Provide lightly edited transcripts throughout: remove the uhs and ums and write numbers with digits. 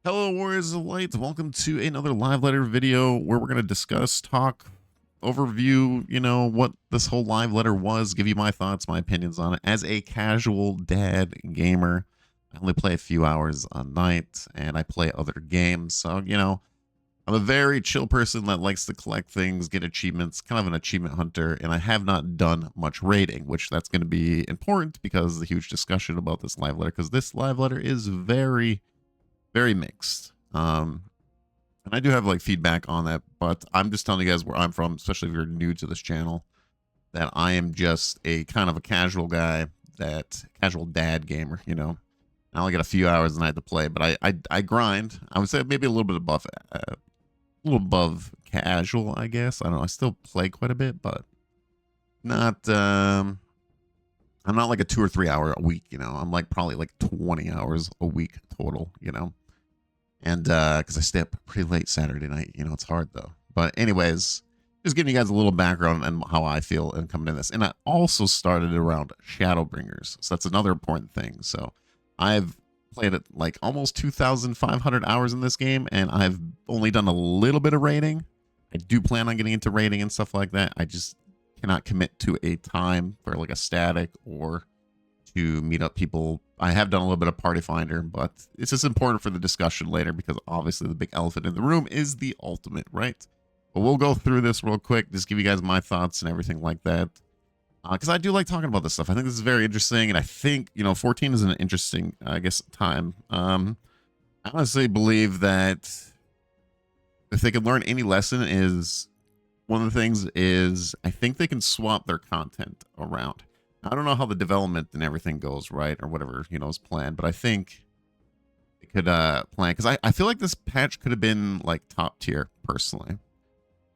Hello, Warriors of Light. Welcome to another live letter video where we're going to discuss, talk, overview, what this whole live letter was, give you my thoughts, my opinions on it. As a casual dad gamer, I only play a few hours a night and I play other games. So, I'm a very chill person that likes to collect things, get achievements, kind of an achievement hunter, and I have not done much raiding, which that's going to be important because of the huge discussion about this live letter, because this live letter is very, very mixed. And I do have like feedback on that, but I'm just telling you guys where I'm from, especially if you're new to this channel, that I am just a kind of a casual guy, that casual dad gamer, I only get a few hours a night to play, but I grind. I would say maybe a little bit above, a little above casual, I guess. I don't know. I still play quite a bit, but not. I'm not like a 2 or 3 hour a week. I'm like probably like 20 hours a week total. And because I stay up pretty late Saturday night, it's hard though. But anyways, just giving you guys a little background and how I feel and coming in this. And I also started around Shadowbringers, so that's another important thing. So I've played it like almost 2,500 hours in this game, and I've only done a little bit of raiding. I do plan on getting into raiding and stuff like that. I just cannot commit to a time for like a static or to meet up people. I have done a little bit of Party Finder, but it's just important for the discussion later because obviously the big elephant in the room is the ultimate, right? But we'll go through this real quick, just give you guys my thoughts and everything like that. Because I do like talking about this stuff. I think this is very interesting, and I think, 14 is an interesting, I guess, time. I honestly believe that if they can learn any lesson is, one of the things is, I think they can swap their content around. I don't know how the development and everything goes, right, or whatever, is planned, but I think it could plan, because I feel like this patch could have been, like, top tier, personally.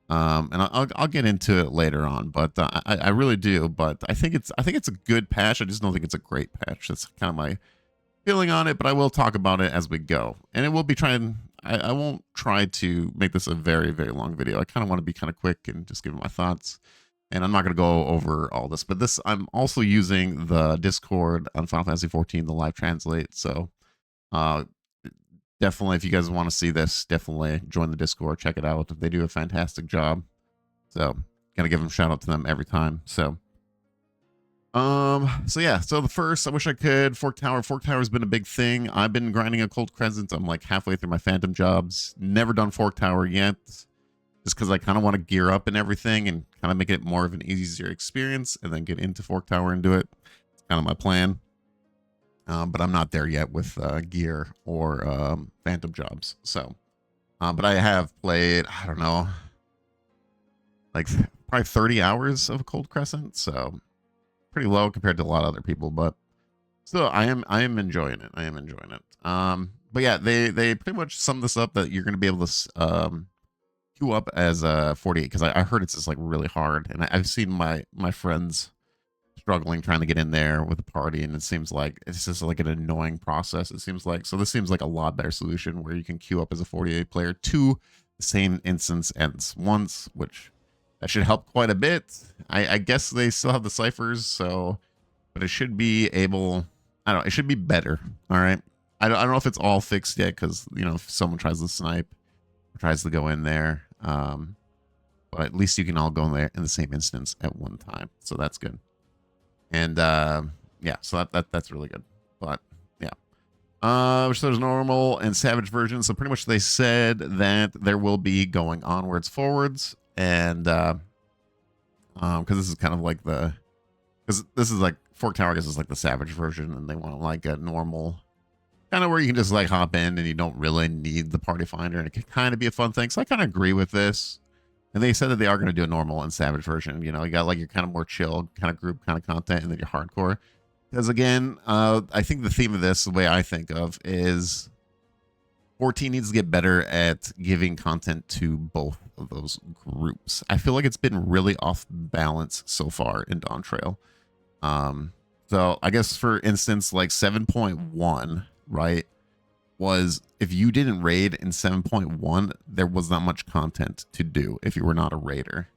And I'll get into it later on, but I really do. But I think it's a good patch. I just don't think it's a great patch. That's kind of my feeling on it. But I will talk about it as we go, and it will be trying. I won't try to make this a very, very long video. I kind of want to be kind of quick and just give my thoughts. And I'm not going to go over all this, but this, I'm also using the Discord on Final Fantasy XIV, the live translate. So, definitely, if you guys want to see this, definitely join the Discord, check it out. They do a fantastic job. So, gotta give them a shout out to them every time. So yeah. So the first, I wish I could Fork Tower. Fork Tower has been a big thing. I've been grinding a Cold Crescent. I'm like halfway through my Phantom jobs. Never done Fork Tower yet, just because I kind of want to gear up and everything and kind of make it more of an easier experience, and then get into Fork Tower and do it. It's kind of my plan. But I'm not there yet with gear or Phantom jobs. So, but I have played, I don't know, like probably 30 hours of Cold Crescent. So pretty low compared to a lot of other people, but still, I am enjoying it. I am enjoying it. But yeah, they pretty much sum this up that you're going to be able to queue up as a 48, because I heard it's just like really hard, and I've seen my friends struggling trying to get in there with the party, and it seems like it's just like an annoying process, it seems like. So this seems like a lot better solution where you can queue up as a 48 player to the same instance as once, which that should help quite a bit. I guess they still have the ciphers, so, but it should be able, I don't know, it should be better. All right, I don't know if it's all fixed yet, because if someone tries to snipe or tries to go in there, but at least you can all go in there in the same instance at one time, so that's good. And yeah, so that's really good. But yeah, which there's normal and savage versions. So pretty much they said that there will be going onwards, forwards, and because this is kind of like because this is like Fork Tower, I guess, is like the savage version, and they want like a normal kind of where you can just like hop in and you don't really need the Party Finder, and it can kind of be a fun thing. So I kind of agree with this. And they said that they are going to do a normal and savage version. You got like your kind of more chill kind of group kind of content, and then your hardcore. Because again, I think the theme of this, the way I think of, is 14 needs to get better at giving content to both of those groups. I feel like it's been really off balance so far in Dawn Trail. So I guess, for instance, like 7.1, right, was if you didn't raid in 7.1, there was not much content to do if you were not a raider.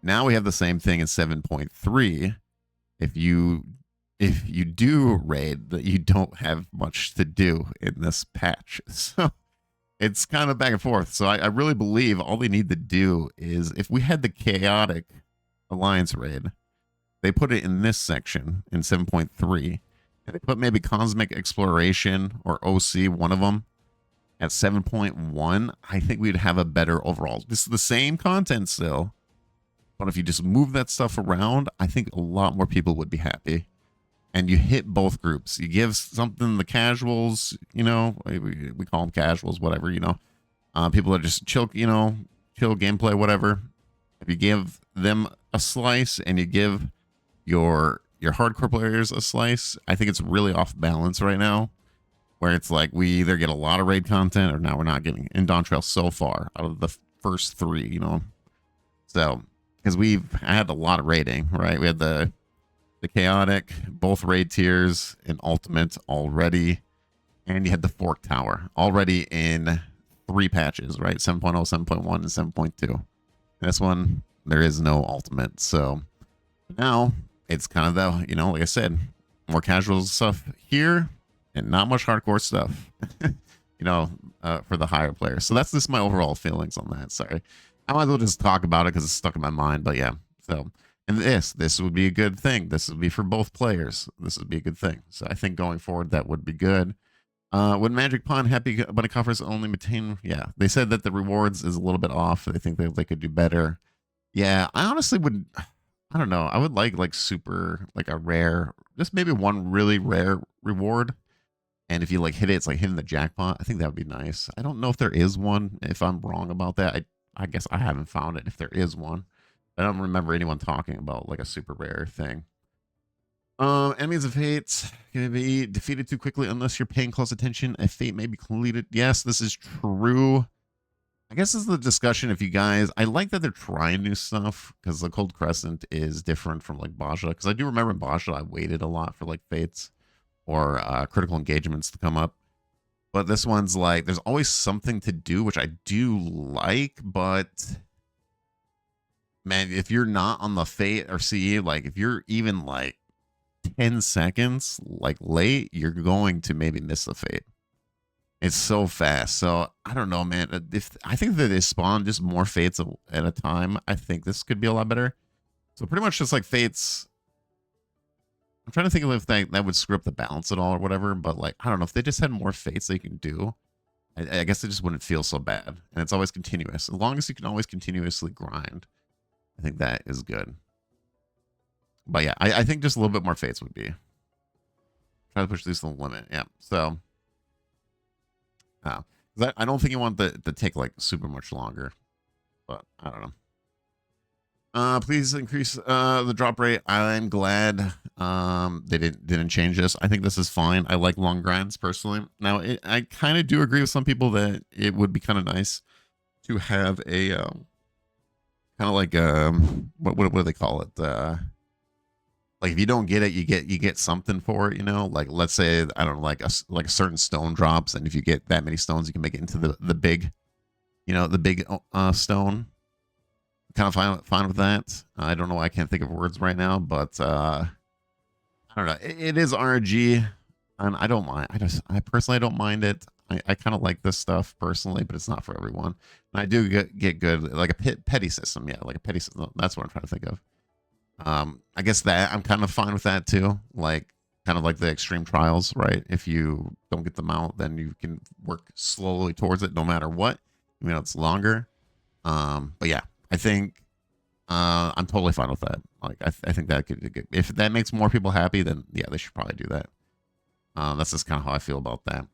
Now we have the same thing in 7.3. If you do raid, that you don't have much to do in this patch. So it's kind of back and forth. So I really believe all they need to do is, if we had the chaotic alliance raid, they put it in this section in 7.3, and they put maybe cosmic exploration or OC, one of them, at 7.1. I think we'd have a better overall. This is the same content still, but if you just move that stuff around, I think a lot more people would be happy. And you hit both groups. You give something the casuals, you know, we call them casuals, whatever, you know, people that just chill, you know, chill gameplay, whatever. If you give them a slice and you give your hardcore players a slice, I think it's really off balance right now, where it's like we either get a lot of raid content or now we're not getting in Dawn Trail so far out of the first three, you know. So because we've had a lot of raiding, right? We had the chaotic, both raid tiers, and ultimate already, and you had the fork tower already in 3 patches, right? 7.0, 7.1, and 7.2. This one, there is no ultimate, so now it's kind of the, you know, like I said, more casual stuff here and not much hardcore stuff, you know, for the higher players. So that's just my overall feelings on that. Sorry, I might as well just talk about it because it's stuck in my mind. But yeah, so. And this would be a good thing. This would be for both players. This would be a good thing. So I think going forward, that would be good. Would Magic Pond Happy Bunny Coffers only maintain? Yeah, they said that the rewards is a little bit off. They think they could do better. Yeah, I honestly would. I don't know. I would like super, like a rare, just maybe one really rare reward. And if you like hit it, it's like hitting the jackpot. I think that would be nice. I don't know if there is one. If I'm wrong about that, I guess I haven't found it. If there is one. I don't remember anyone talking about like a super rare thing. Enemies of fate can be defeated too quickly unless you're paying close attention. A fate may be completed. Yes, this is true. I guess this is the discussion. If you guys, I like that they're trying new stuff because the Cold Crescent is different from like Basha. Because I do remember in Basha, I waited a lot for like fates or critical engagements to come up. But this one's like, there's always something to do, which I do like, but man, if you're not on the fate or CE, like if you're even like 10 seconds like late, you're going to maybe miss the fate. It's so fast. So I don't know, man. If I think that they spawn just more fates at a time, I think this could be a lot better. So pretty much just like fates. I'm trying to think of if that would screw up the balance at all or whatever, but like I don't know, if they just had more fates they can do, I guess it just wouldn't feel so bad. And it's always continuous. As long as you can always continuously grind, I think that is good. But yeah, I think just a little bit more fates would be. Try to push these to the limit. Yeah. So I don't think you want to take like super much longer. But I don't know. Please increase the drop rate. I'm glad they didn't change this. I think this is fine. I like long grinds personally. Now I kind of do agree with some people that it would be kind of nice to have a kind of like what do they call it? Like if you don't get it, you get something for it, you know. Like let's say I don't know, like a certain stone drops, and if you get that many stones, you can make it into the big, you know, the big stone. Kind of fine with that. I don't know. I can't think of words right now, but I don't know. It is RNG, and I don't mind. I personally don't mind it. I kind of like this stuff personally, but it's not for everyone. And I do get good, like a petty system. Yeah, like a petty system. That's what I'm trying to think of. I guess that I'm kind of fine with that too. Like kind of like the extreme trials, right? If you don't get them out, then you can work slowly towards it no matter what. You know, it's longer. But yeah, I think I'm totally fine with that. Like I think that could, if that makes more people happy, then yeah, they should probably do that. That's just kind of how I feel about that.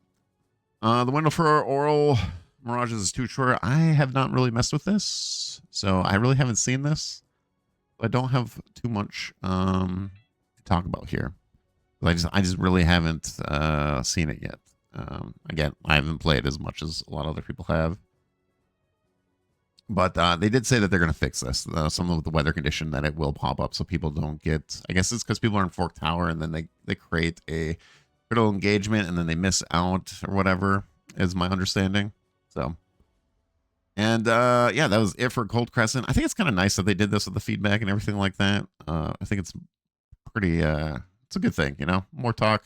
The window for oral mirages is too short. I have not really messed with this, so I really haven't seen this. I don't have too much to talk about here. I just really haven't seen it yet. Again, I haven't played as much as a lot of other people have. But they did say that they're going to fix this. Some of the weather condition that it will pop up so people don't get... I guess it's because people are in Fork Tower and then they create a critical engagement and then they miss out or whatever, is my understanding. So... And yeah, that was it for Cold Crescent. I think it's kind of nice that they did this with the feedback and everything like that. I think it's pretty, it's a good thing, you know, more talk.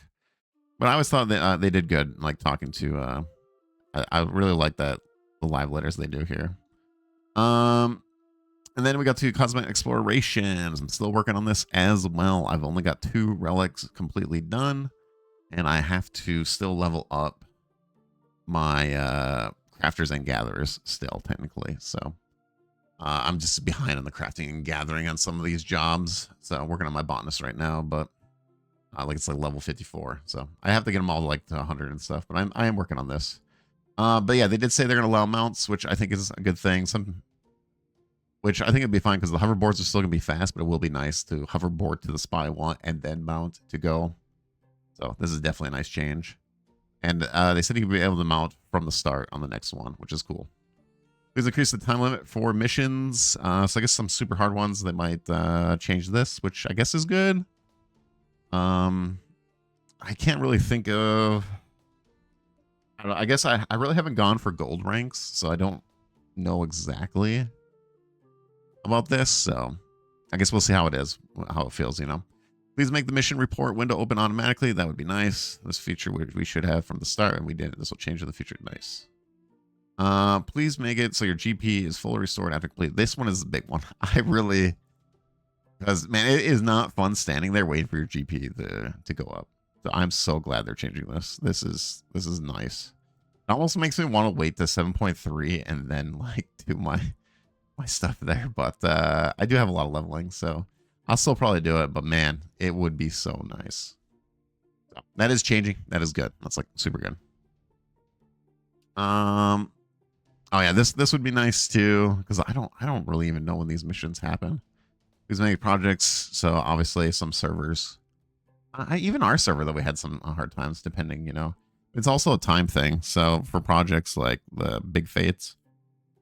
But I always thought that they did good, like talking to I really like that, the live letters they do here. And then we got to Cosmic Explorations. I'm still working on this as well. I've only got 2 relics completely done, and I have to still level up my crafters and gatherers still, technically. So I'm just behind on the crafting and gathering on some of these jobs. So I'm working on my botanist right now, but like it's like level 54. So I have to get them all like to 100 and stuff, but I am working on this. But yeah, they did say they're going to allow mounts, which I think is a good thing. Which I think it'd be fine because the hoverboards are still going to be fast, but it will be nice to hoverboard to the spot I want and then mount to go. So this is definitely a nice change. And they said you could be able to mount from the start on the next one, which is cool. Please increase the time limit for missions. So I guess some super hard ones, they might change this, which I guess is good. I can't really think of... I don't know, I guess I really haven't gone for gold ranks, so I don't know exactly about this, so I guess we'll see how it is, how it feels, you know. Please make the mission report window open automatically. That would be nice. This feature we should have from the start, and we did. This will change in the future. Nice. Please make it so your GP is fully restored after complete. This one is the big one. I really, because man, it is not fun standing there waiting for your GP to go up. So I'm so glad they're changing this. This is nice. It almost makes me want to wait to 7.3 and then like do my stuff there, but I do have a lot of leveling, so I'll still probably do it, but man, it would be so nice. So that is changing. That is good. That's like super good. Oh yeah, this would be nice too, because I don't really even know when these missions happen. These many projects, so obviously some servers, even our server that we had some hard times, depending, you know. It's also a time thing, so for projects like the big fates,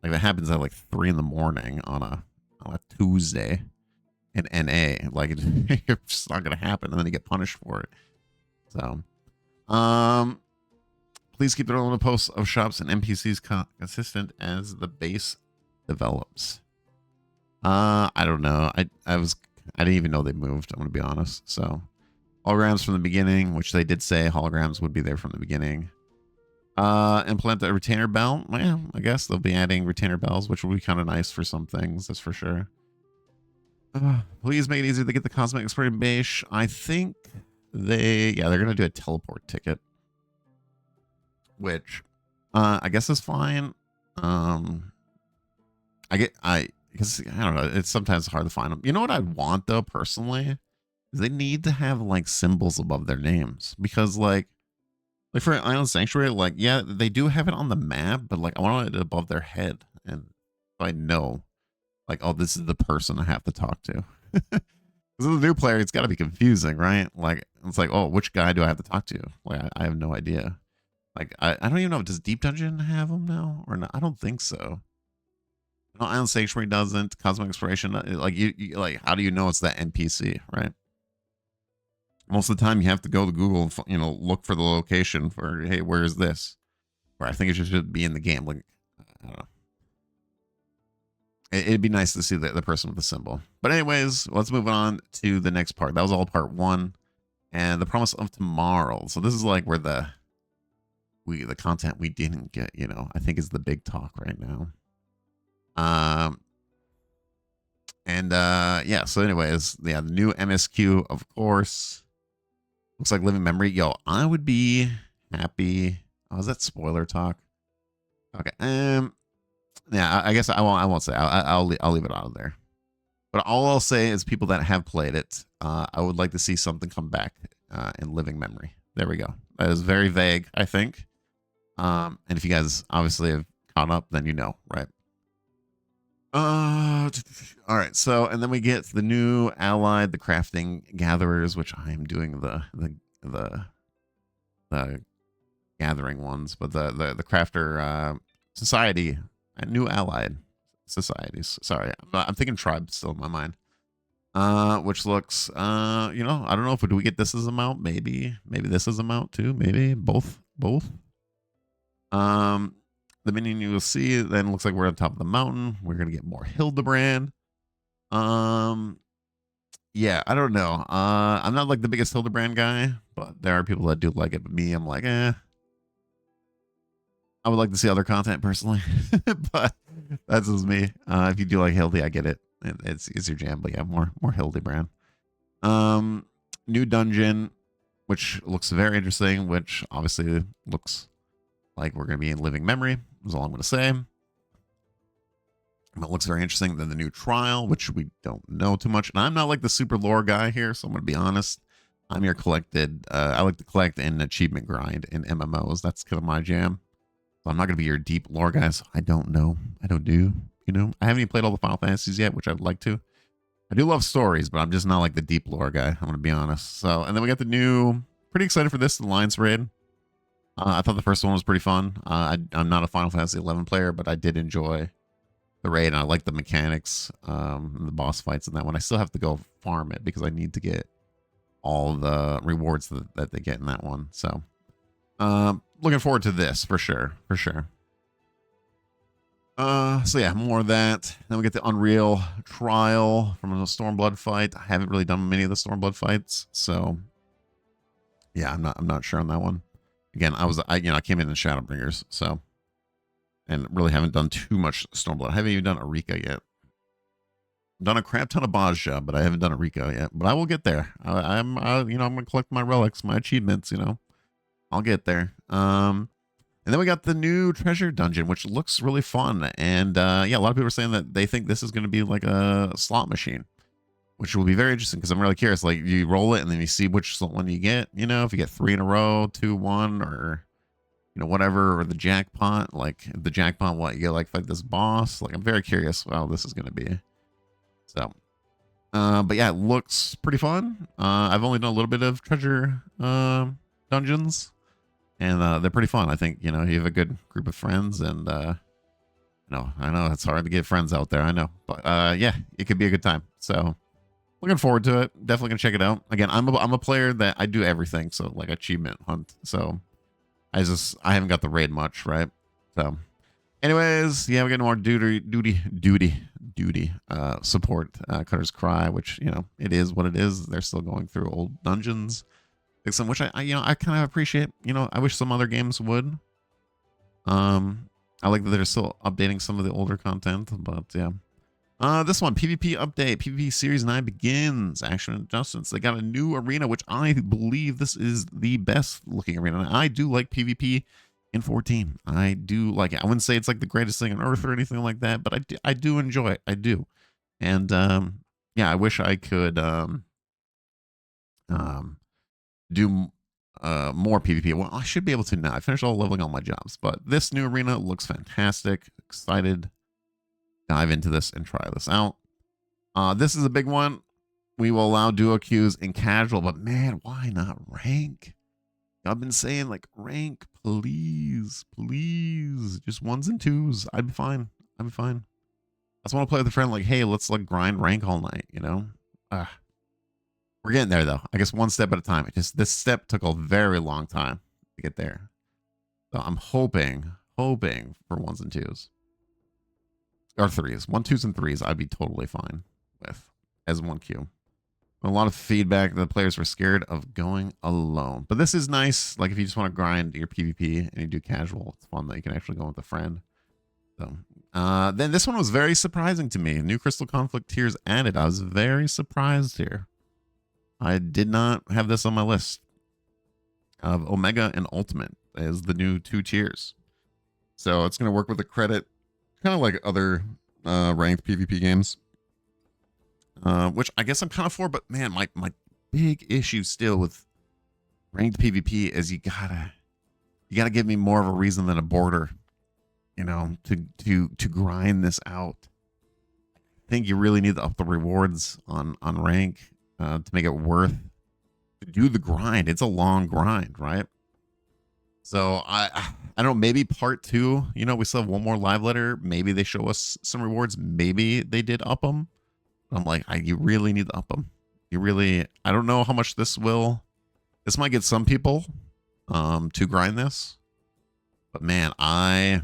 like that happens at like 3 in the morning on a Tuesday in NA. Like it's just not gonna happen, and then you get punished for it. So, please keep the relevant posts of shops and NPCs consistent as the base develops. I don't know. I didn't even know they moved. I'm gonna be honest. So, holograms from the beginning, which they did say holograms would be there from the beginning. Implement a retainer bell. Yeah, I guess they'll be adding retainer bells, which will be kind of nice for some things, that's for sure. Please make it easier to get the Cosmic Exploration base. I think they're gonna do a teleport ticket, which I guess is fine. I guess I don't know. It's sometimes hard to find them. You know what I want though, personally, is they need to have like symbols above their names, because like for Island Sanctuary, like, yeah, they do have it on the map, but like I want it above their head, and so I know, like, oh, this is the person I have to talk to. Because as a new player, it's got to be confusing, right? Like, it's like, oh, which guy do I have to talk to? Like, I have no idea. Like, I don't even know. Does Deep Dungeon have them now or not? I don't think so. No, Island Sanctuary doesn't. Cosmic Exploration, like, you like, how do you know it's that NPC, right? Most of the time, you have to go to Google, you know, look for the location for, hey, where is this? Or I think it should be in the game. Like, I don't know. It'd be nice to see the person with the symbol. But anyways, let's move on to the next part. That was all part 1. And the promise of tomorrow. So this is like where the content we didn't get, you know, I think is the big talk right now. Yeah, so anyways, yeah, the new MSQ, of course. Looks like living memory. Yo, I would be happy. Oh, is that spoiler talk? Okay. Yeah, I guess I won't say. I'll leave it out of there. But all I'll say is, people that have played it, I would like to see something come back in living memory. There we go. That is very vague, I think. And if you guys obviously have caught up, then you know, right? All right. So, and then we get the new allied, the crafting gatherers, which I am doing the gathering ones, but the crafter society, new allied societies. Sorry, I'm thinking tribes still in my mind. Which looks, you know, I don't know if do we get this as a mount? Maybe this is a mount too. Maybe both. The minion you will see then looks like we're on top of the mountain. We're gonna get more Hildebrand. Yeah, I don't know. I'm not like the biggest Hildebrand guy, but there are people that do like it. But me, I'm like, eh. I would like to see other content personally, but that's just me. If you do like Hildy, I get it. It's your jam, but yeah, more Hildy brand. New dungeon, which looks very interesting, which obviously looks like we're going to be in living memory, is all I'm going to say. It looks very interesting. Then the new trial, which we don't know too much. And I'm not like the super lore guy here, so I'm going to be honest. I'm your collected. I like to collect and achievement grind in MMOs. That's kind of my jam. So I'm not going to be your deep lore guy. So I don't know. I don't do. You know, I haven't even played all the Final Fantasies yet, which I'd like to. I do love stories, but I'm just not like the deep lore guy. I'm going to be honest. So, and then we got the new. Pretty excited for this, the Alliance raid. I thought the first one was pretty fun. I'm not a Final Fantasy 11 player, but I did enjoy the raid, and I like the mechanics, and the boss fights in that one. I still have to go farm it because I need to get all the rewards that they get in that one. So, looking forward to this for sure, for sure. So yeah, more of that. Then we get the Unreal trial from the Stormblood fight. I haven't really done many of the Stormblood fights, so yeah, I'm not sure on that one. Again, I came in Shadowbringers, so, and really haven't done too much Stormblood. I haven't even done Arika yet. I've done a crap ton of Baja, but I haven't done Arika yet. But I will get there. I'm gonna collect my relics, my achievements. I'll get there. And then we got the new treasure dungeon, which looks really fun. And yeah, a lot of people are saying that they think this is going to be like a slot machine, which will be very interesting because I'm really curious. Like, you roll it and then you see which one you get. If you get 3 in a row, 2, 1, or whatever, or the jackpot. Like the jackpot, what you get, like fight this boss. Like, I'm very curious how this is going to be. So, but yeah, it looks pretty fun. I've only done a little bit of treasure dungeons. And they're pretty fun. I think, you have a good group of friends, and I know it's hard to get friends out there. I know, but yeah, it could be a good time. So looking forward to it. Definitely gonna check it out. Again, I'm a player that I do everything. So like achievement hunt. So I haven't got the raid much, right? So anyways, yeah, we're getting more duty support. Cutter's Cry, which, it is what it is. They're still going through old dungeons. Which I kind of appreciate. I wish some other games would. I like that they're still updating some of the older content, but yeah. This one, PvP update. PvP Series 9 begins. Action adjustments. They got a new arena, which I believe this is the best looking arena. And I do like PvP in 14. I do like it. I wouldn't say it's like the greatest thing on earth or anything like that, but I do enjoy it. I do. And yeah, I wish I could do more PvP. Well, I should be able to now. I finished leveling all my jobs, but this new arena looks fantastic. Excited. Dive into this and try this out. This is a big one. We will allow duo queues in casual, but man, why not rank? I've been saying, like, rank, please, please. Just 1s and 2s. I'd be fine. I'd be fine. I just want to play with a friend, like, hey, let's like grind rank all night, We're getting there, though. I guess one step at a time. This step took a very long time to get there. So I'm hoping for 1s and 2s. Or 3s. 1, 2s, and 3s I'd be totally fine with as 1 queue. A lot of feedback. The players were scared of going alone. But this is nice. Like, if you just want to grind your PvP and you do casual, it's fun that you can actually go with a friend. So, then this one was very surprising to me. New Crystal Conflict tiers added. I was very surprised here. I did not have this on my list of Omega and Ultimate as the new 2 tiers. So it's going to work with the credit, kind of like other ranked PvP games, which I guess I'm kind of for. But man, my big issue still with ranked PvP is you gotta give me more of a reason than a border, to grind this out. I think you really need to up the rewards on rank. To make it worth to do the grind. It's a long grind, right? So I don't know, maybe part 2, we still have one more live letter. Maybe they show us some rewards. Maybe they did up them. I'm like, you really need to up them. I don't know how much this might get some people to grind this. But man, I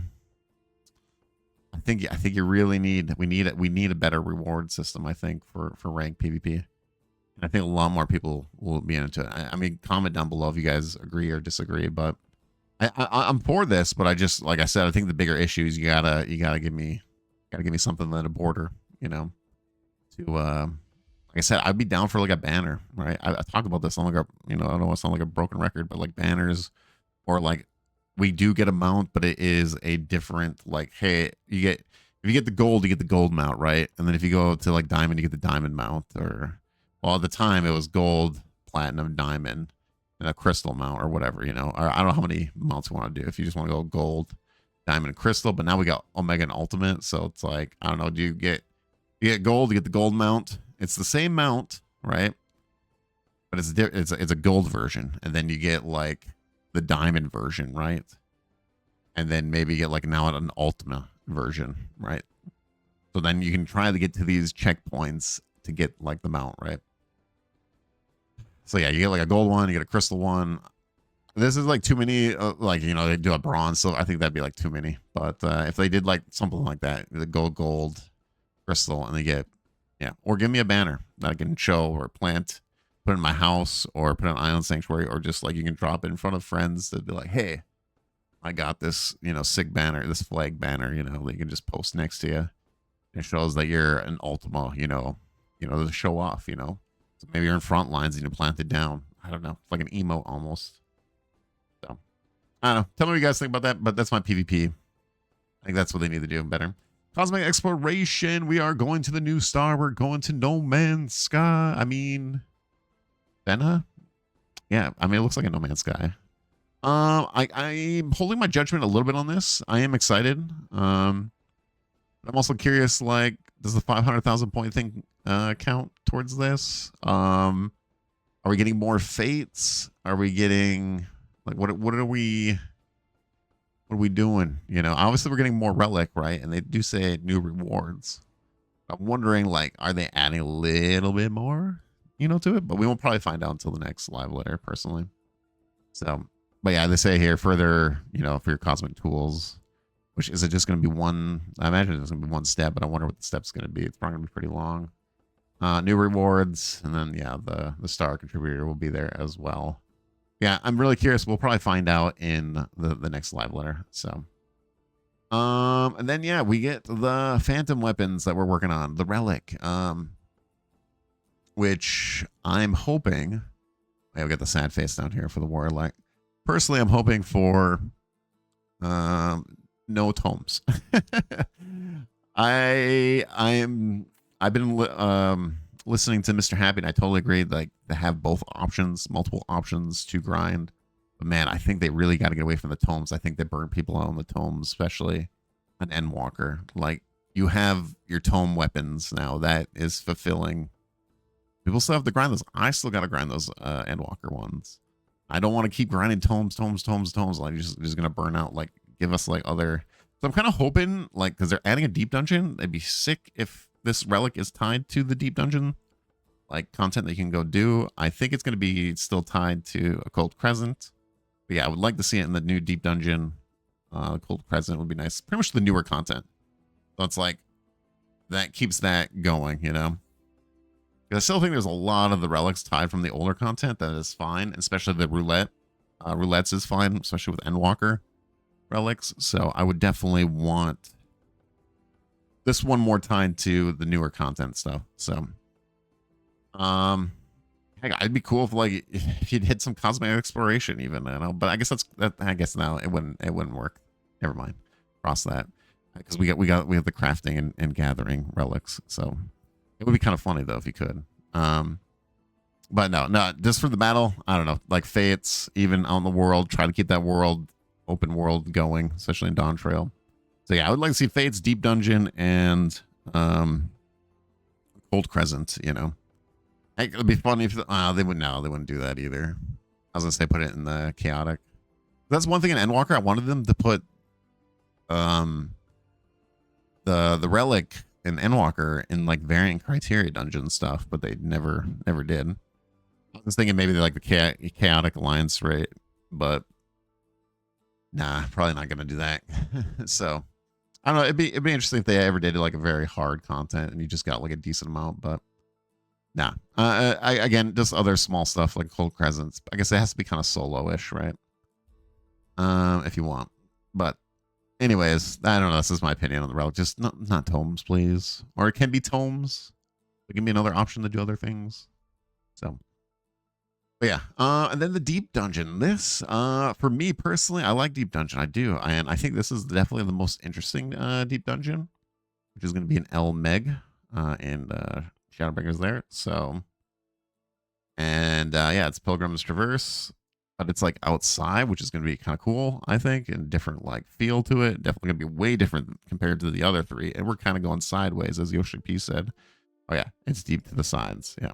think you really we need a better reward system, I think, for ranked PvP. I think a lot more people will be into it. I mean, comment down below if you guys agree or disagree. But I'm for this, but I just, like I said, I think the bigger issue is you gotta give me something at a border, you know, to like I said, I'd be down for like a banner, right? I talk about this on like a, you know, I don't want to sound like a broken record, but like banners, or like we do get a mount, but it is a different, like, hey, you get, if you get the gold, you get the gold mount, right? And then if you go to like diamond, you get the diamond mount, or, well, at the time it was gold, platinum, diamond, and a crystal mount or whatever, you know. Or I don't know how many mounts you want to do. If you just want to go gold, diamond, and crystal, but now we got omega and ultimate, so it's like, I don't know. Do you get gold? You get the gold mount. It's the same mount, right? But it's a gold version, and then you get like the diamond version, right? And then maybe you get like now an ultima version, right? So then you can try to get to these checkpoints to get like the mount, right? So yeah, you get like a gold one, you get a crystal one. This is like too many, like, you know, they do a bronze, so I think that'd be like too many. But if they did like something like that, the gold, crystal, and they get, yeah, or give me a banner that I can show or plant, put in my house, or put an island sanctuary, or just like you can drop it in front of friends to be like, hey, I got this, you know, sick banner, this flag banner, you know, that you can just post next to you. It shows that you're an Ultima, you know, to show off, you know. So maybe you're in front lines and you plant it down. I don't know, like an emote almost. So I don't know. Tell me what you guys think about that, but that's my PvP. I think that's what they need to do better. Cosmic exploration. We are going to the new star. We're going to No Man's Sky. I mean, Benha? Yeah, I mean, it looks like a No Man's Sky. I'm holding my judgment a little bit on this. I am excited. I'm also curious, like, does the 500,000 point thing count towards this? Are we getting more fates? Are we getting, like, what are we doing? You know, obviously we're getting more relic, right? And they do say new rewards. I'm wondering, like, are they adding a little bit more, you know, to it? But we won't probably find out until the next live letter, personally. So, but yeah, they say here further, you know, for your cosmic tools, which is it just going to be one? I imagine it's going to be one step, but I wonder what the step's going to be. It's probably going to be pretty long. New rewards, and then yeah, the star contributor will be there as well. Yeah, I'm really curious. We'll probably find out in the next live letter. So, and then yeah, we get the phantom weapons that we're working on, the relic, which I'm hoping. I've got the sad face down here for the warrior. Like, personally, I'm hoping for no tomes. I've been listening to Mr. Happy, and I totally agree. Like, to have both options, multiple options to grind. But man, I think they really got to get away from the tomes. I think they burn people out on the tomes, especially an Endwalker. Like, you have your tome weapons now. That is fulfilling. People still have to grind those. I still got to grind those Endwalker ones. I don't want to keep grinding tomes. Like, you're just gonna burn out. Like, give us like other. So I'm kind of hoping, like, because they're adding a deep dungeon. It'd be sick if this relic is tied to the deep dungeon, like content that you can go do. I think it's gonna be still tied to a Cold Crescent. But yeah, I would like to see it in the new deep dungeon. Cold Crescent would be nice. Pretty much the newer content. So it's like that keeps that going, you know. I still think there's a lot of the relics tied from the older content that is fine, especially the roulette. Roulettes is fine, especially with Endwalker relics. So I would definitely want this one more tied to the newer content stuff. So, heck, it'd be cool if, like, if you'd hit some cosmic exploration, even, I know. But I guess I guess now it wouldn't work. Never mind. Cross that, because we have the crafting and gathering relics. So it would be kind of funny though if you could. But no, just for the battle, I don't know, like fates, even on the world, try to keep that open world going, especially in Dawn Trail. So yeah, I would like to see fates, deep dungeon, and Cold Crescent. You know, it'd be funny if they wouldn't do that either. I was gonna say put it in the chaotic. That's one thing in Endwalker. I wanted them to put the relic in Endwalker in like variant criteria dungeon stuff, but they never did. I was thinking maybe they're like the chaotic alliance rate, but nah, probably not gonna do that. So I don't know. It'd be interesting if they ever did like a very hard content and you just got like a decent amount, but nah. Again, just other small stuff like Cold Crescents. I guess it has to be kind of solo-ish, right? if you want. But anyways, I don't know. This is my opinion on the relic. Just not tomes, please. Or it can be tomes. It can be another option to do other things. So, but yeah. And then the deep dungeon. This, for me personally, I like deep dungeon. I do, and I think this is definitely the most interesting deep dungeon, which is going to be an L Meg, and Shadowbringers there. So, and yeah, it's Pilgrim's Traverse, but it's like outside, which is going to be kind of cool, I think, and different like feel to it. Definitely going to be way different compared to the other three, and we're kind of going sideways, as Yoshi P said. Oh yeah, it's deep to the sides. Yeah.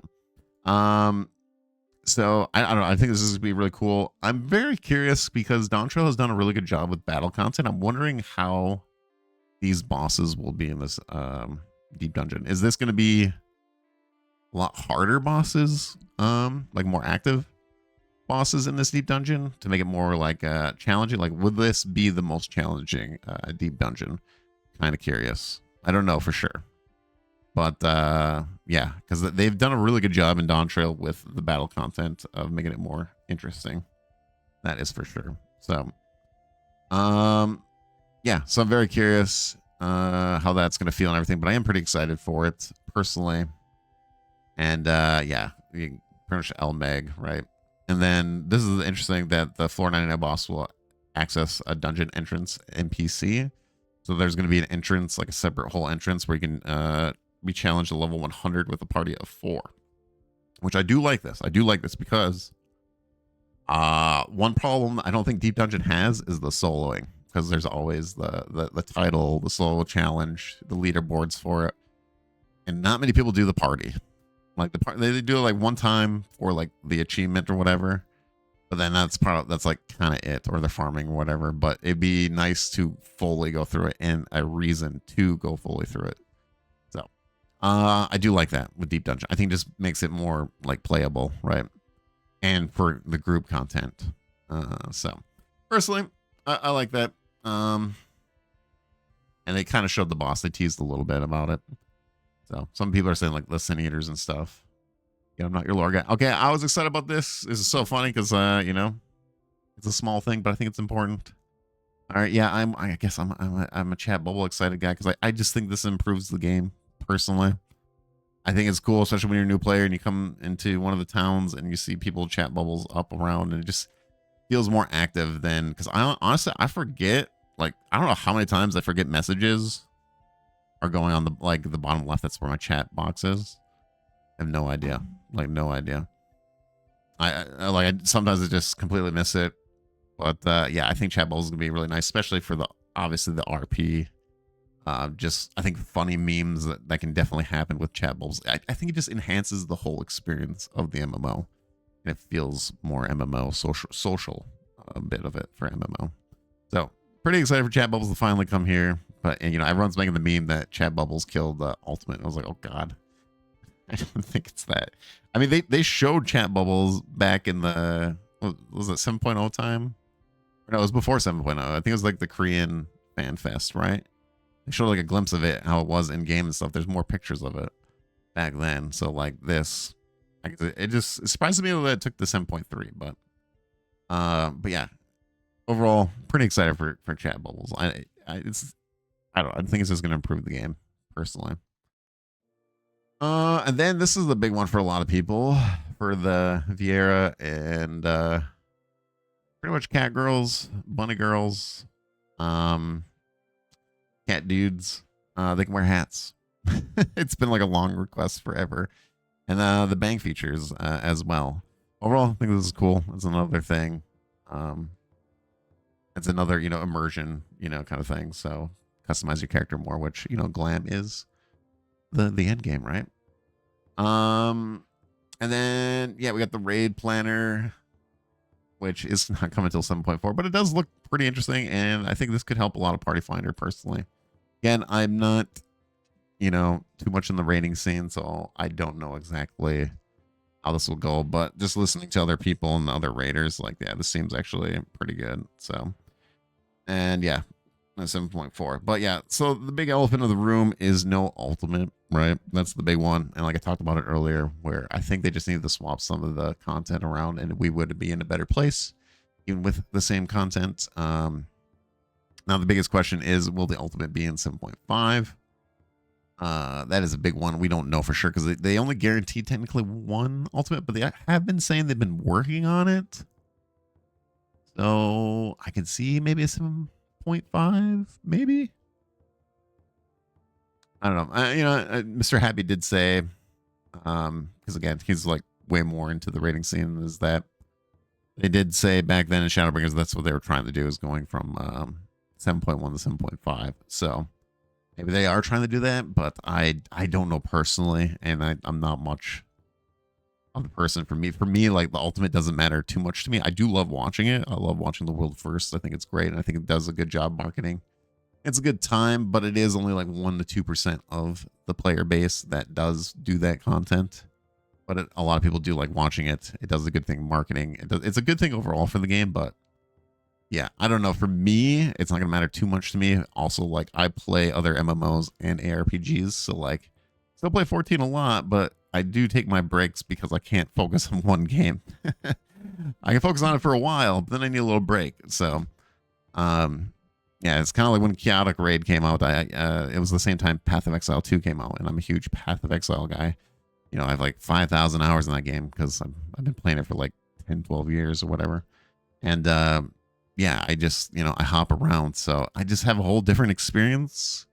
So I don't know. I think this is going to be really cool. I'm very curious because Dawn Trail has done a really good job with battle content. I'm wondering how these bosses will be in this deep dungeon. Is this going to be a lot harder bosses, like more active bosses in this deep dungeon to make it more like challenging? Like, would this be the most challenging deep dungeon? Kind of curious. I don't know for sure. But yeah, because they've done a really good job in Dawn Trail with the battle content of making it more interesting. That is for sure. So, yeah, so I'm very curious how that's going to feel and everything, but I am pretty excited for it personally. And yeah, you can pretty much L Meg, right? And then this is interesting that the floor 99 boss will access a dungeon entrance NPC. So there's going to be an entrance, like a separate whole entrance where you can be challenged to level 100 with a party of 4, which I do like this. I do like this because one problem I don't think Deep Dungeon has is the soloing, because there's always the title, the solo challenge, the leaderboards for it, and not many people do the party. Like they do it like one time for like the achievement or whatever, but then that's like kind of it, or they're farming or whatever. But it'd be nice to fully go through it and a reason to go fully through it. So I do like that with Deep Dungeon. I think it just makes it more like playable, right? And for the group content. So personally, I like that. And they kind of showed the boss. They teased a little bit about it. So some people are saying like the Sin Eaters and stuff. Yeah, I'm not your lore guy. Okay, I was excited about this. This is so funny because you know, it's a small thing, but I think it's important. All right, yeah, I guess I'm a chat bubble excited guy because I just think this improves the game personally. I think it's cool, especially when you're a new player and you come into one of the towns and you see people chat bubbles up around, and it just feels more active than, because I honestly I forget, like I don't know how many times I forget messages are going on the the bottom left. That's where my chat box is. I have no idea, like no idea. I sometimes I just completely miss it, but yeah, I think chat bubbles is gonna be really nice, especially for the obviously the RP. Just I think funny memes that can definitely happen with chat bubbles. I think it just enhances the whole experience of the MMO, and it feels more MMO social a bit of it for MMO. So pretty excited for chat bubbles to finally come here. But you know, everyone's making the meme that chat bubbles killed Ultimate. I was like, oh god, I don't think it's that. I mean, they showed chat bubbles back in the, what was it 7.0 time? Or no, it was before 7.0. I think it was like the Korean Fan Fest, right? They showed like a glimpse of it, how it was in game and stuff. There's more pictures of it back then. So like this, it just surprises me that it took the 7.3. But yeah, overall, pretty excited for chat bubbles. I don't know. I think it's just going to improve the game, personally. And then this is the big one for a lot of people, for the Vieira and pretty much cat girls, bunny girls, cat dudes. They can wear hats. It's been like a long request forever. And the bang features as well. Overall, I think this is cool. It's another thing. It's another, you know, immersion, you know, kind of thing. So customize your character more, which, you know, glam is the end game, right? And then yeah, we got the raid planner, which is not coming until 7.4, but it does look pretty interesting, and I think this could help a lot of Party Finder personally. Again, I'm not, you know, too much in the raiding scene, so I don't know exactly how this will go, but just listening to other people and other raiders, like, yeah, this seems actually pretty good. So, and yeah, 7.4. But yeah, so the big elephant of the room is no ultimate, right? That's the big one. And like I talked about it earlier, where I think they just need to swap some of the content around and we would be in a better place. even with the same content. Now the biggest question is, will the ultimate be in 7.5? That is a big one. We don't know for sure because they only guarantee technically one ultimate, but they have been saying they've been working on it. So I can see maybe a 7.5, maybe. I don't know. Mr. Happy did say, because again, he's like way more into the rating scene, is that they did say back then in Shadowbringers that's what they were trying to do, is going from 7.1 to 7.5. So maybe they are trying to do that, but I don't know personally, and I'm not much of the person. For me, like the ultimate doesn't matter too much to me. I do love watching it. I love watching the world first. I think it's great, and I think it does a good job marketing. It's a good time, but it is only like 1 to 2% of the player base that does do that content. But a lot of people do like watching it. It does a good thing marketing. It's a good thing overall for the game, but yeah, I don't know. For me, it's not going to matter too much to me. Also, like, I play other MMOs and ARPGs, so like, still play 14 a lot, but I do take my breaks because I can't focus on one game. I can focus on it for a while, but then I need a little break. So, yeah, it's kind of like when Chaotic Raid came out. It was the same time Path of Exile 2 came out, and I'm a huge Path of Exile guy. You know, I have like 5,000 hours in that game because I've been playing it for like 10, 12 years or whatever. And yeah, I just, I hop around. So I just have a whole different experience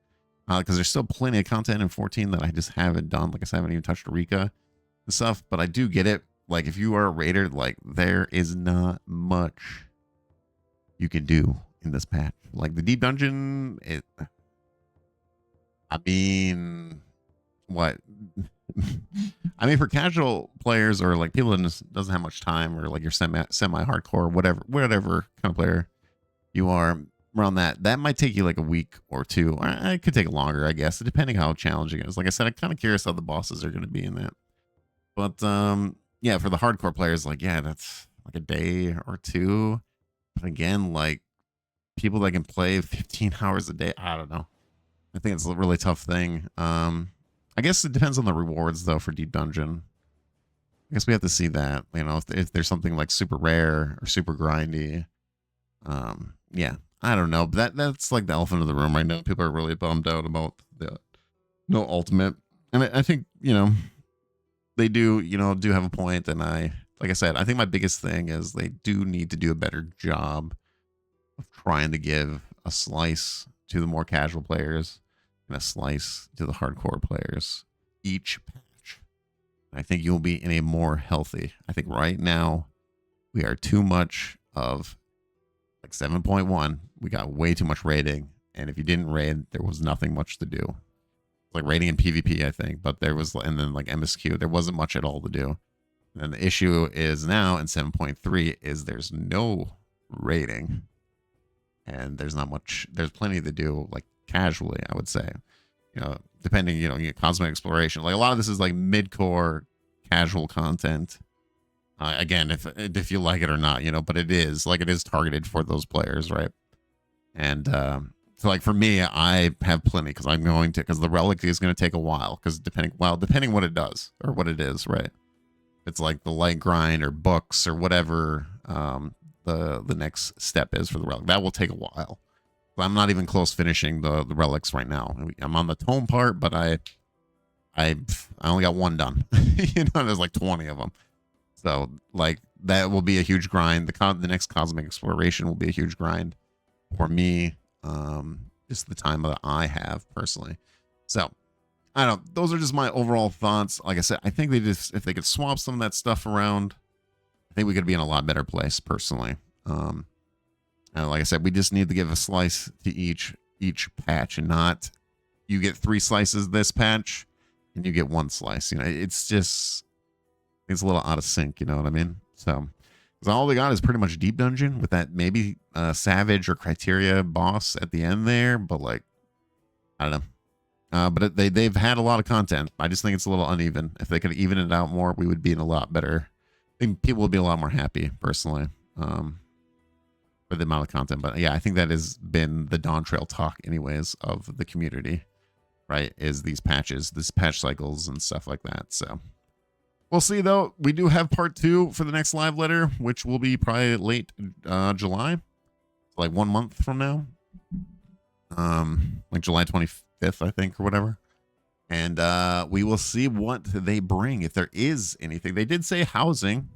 because there's still plenty of content in 14 that I just haven't done. Like I said, I haven't even touched Eureka and stuff, but I do get it. Like, if you are a raider, like, there is not much you can do in this patch. Like, the deep dungeon, what? I mean, for casual players or like people that doesn't have much time, or like you're semi hardcore, whatever kind of player you are, around that might take you like a week or two, or it could take longer, I guess, depending how challenging it is. Like I said, I'm kind of curious how the bosses are going to be in that. But yeah, for the hardcore players, like, yeah, that's like a day or two. But again, like, people that can play 15 hours a day, I don't know. I think it's a really tough thing. I guess it depends on the rewards, though, for Deep Dungeon. I guess we have to see that, if there's something like super rare or super grindy. Yeah, I don't know. But that's like the elephant in the room right now. People are really bummed out about the no ultimate. And I think, they do have a point. And like I said, I think my biggest thing is they do need to do a better job of trying to give a slice to the more casual players and a slice to the hardcore players each patch. I think you'll be in a more healthy. I think right now we are too much of like 7.1. We got way too much raiding, and if you didn't raid, there was nothing much to do. Like raiding in PvP, I think, but there was, and then like MSQ, there wasn't much at all to do. And then the issue is now in 7.3 is there's no raiding, and there's not much. There's plenty to do, like casually, I would say. Depending, you get cosmic exploration. Like a lot of this is like mid-core casual content. Again, if you like it or not, but it is targeted for those players, right? And so like for me, I have plenty because because the relic is going to take a while, because depending what it does or what it is, right? It's like the light grind or books or whatever the next step is for the relic. That will take a while. I'm not even close finishing the relics right now. I'm on the tome part, but I only got one done. There's like 20 of them. So like that will be a huge grind. The next cosmic exploration will be a huge grind for me. Just the time that I have personally. So I don't know. Those are just my overall thoughts. Like I said, I think if they could swap some of that stuff around, I think we could be in a lot better place personally. And like I said, we just need to give a slice to each patch, and not you get 3 slices this patch and you get 1 slice. It's a little out of sync. You know what I mean? So, because all we got is pretty much Deep Dungeon with that maybe Savage or Criteria boss at the end there. But like, I don't know. But they've had a lot of content. I just think it's a little uneven. If they could even it out more, we would be in a lot better. I think people would be a lot more happy personally. For the amount of content. But yeah, I think that has been the Dawn Trail talk anyways of the community, right? Is these patches, this patch cycles and stuff like that. So We'll see, though. We do have part 2 for the next live letter, which will be probably late July, like 1 month from now, like July 25th, I think, or whatever. And we will see what they bring, if there is anything. They did say housing.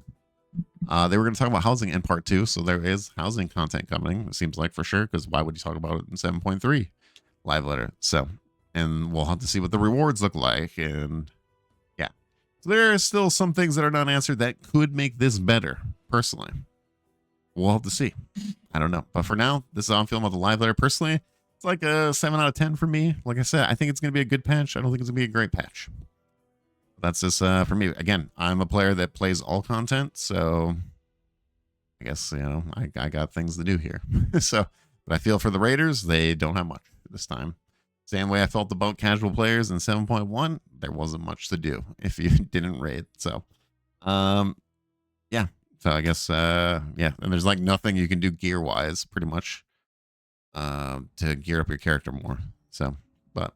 They were going to talk about housing in part 2, so there is housing content coming, it seems like, for sure, because why would you talk about it in 7.3 live letter? So, and we'll have to see what the rewards look like, and yeah. So there are still some things that are not answered that could make this better, personally. We'll have to see. I don't know. But for now, this is how I'm feeling about the live letter. Personally, it's like a 7 out of 10 for me. Like I said, I think it's going to be a good patch. I don't think it's going to be a great patch. That's just for me. Again, I'm a player that plays all content, so I guess, you know, I got things to do here. So, but I feel for the Raiders, they don't have much this time. Same way I felt about casual players in 7.1, there wasn't much to do if you didn't raid. So, yeah. So I guess, yeah, and there's like nothing you can do gear wise, pretty much, to gear up your character more. So, but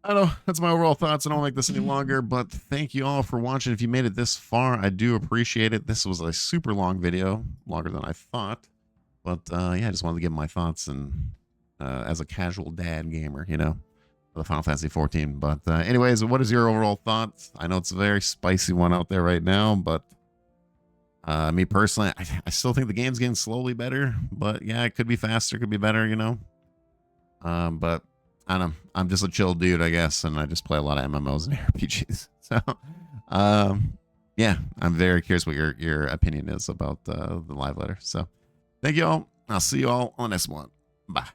I don't know. That's my overall thoughts. I don't make this any longer, but thank you all for watching. If you made it this far, I do appreciate it. This was a super long video, longer than I thought. But yeah, I just wanted to give my thoughts and as a casual dad gamer, you know, for the Final Fantasy 14. But anyways, what is your overall thoughts? I know it's a very spicy one out there right now, but me personally, I still think the game's getting slowly better. But yeah, it could be faster, could be better, you know. But I don't know. I'm just a chill dude, I guess, and I just play a lot of MMOs and RPGs. So, yeah, I'm very curious what your opinion is about the live letter. So, thank you all. I'll see you all on the next one. Bye.